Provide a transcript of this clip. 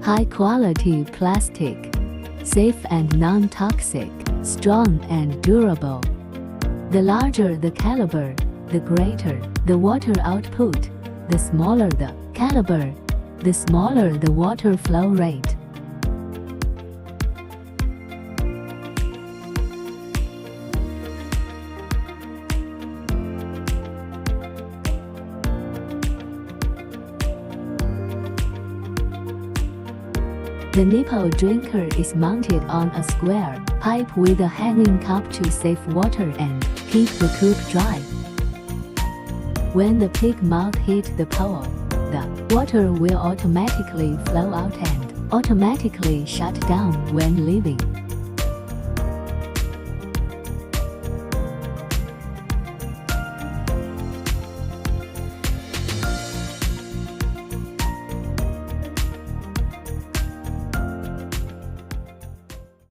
High-quality plastic. Safe and non-toxic. Strong and durable. The larger the caliber, the greater the water output. The smaller the caliber, the smaller the water flow rate. The nipple drinker is mounted on a square pipe with a hanging cup to save water and keep the coop dry. When the pig mouth hits the pole, the water will automatically flow out and automatically shut down when leaving.